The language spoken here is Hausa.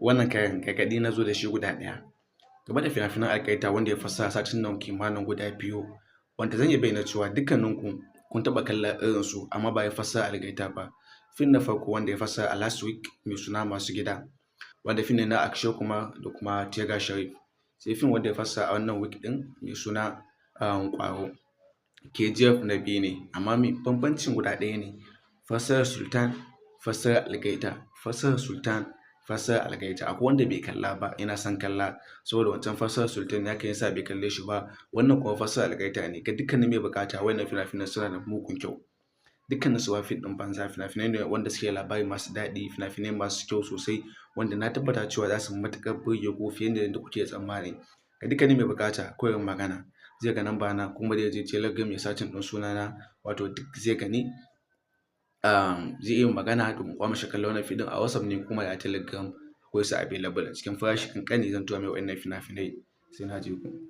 wannan karan gargaɗi na zo da shi guda ɗaya. Game da fina-finan algaita wanda ya fassara satin nan kimanin guda biyu, wanda zan iya bayyana cewa dukkaninku kun taɓa kallon irinsu amma ba ya fassara algaita ba. Fim na farko wanda ya fassara a last week mai suna Masu Gida, wanda fim ne na Akshay Kumar da kuma Tega Sharif. Sai fim wanda ya fassara a wannan week ɗin mai suna Ƙwaro. KGF na biyu ne amma bambancin guda ɗaya ne. Fassarar Sultan, fassarar algaita, fassarar Sultan, fassarar algaita. Akwai wanda bai kalla ba ina son kalla saboda wancan fassarar Sultan ya kai yasa bai kalle shi ba. Wannan kuma fassarar algaita ne ga dukkanin mai bukata. Wannan fina-finan suna da mugun kyau. Dukkanin su ba fim ɗin banza, fina-finai ne wanda suke labari masu daɗi, fina-finai masu kyau sosai wanda na tabbata cewa za su matuƙar burge ku fiye da yadda kuke tsammani. Ga dukkanin mai bukata ko yin magana zai ga namba na kuma zai je Telegram ya sacin ɗin sunana, wato duk zai gani. Zai iya magana domin kwa mashi kallon wannan fim ɗin a WhatsApp ne kuma a Telegram akwai su available a cikin farashi ƙanƙani zan tura mai waɗannan fina-finai. Sai na je ku.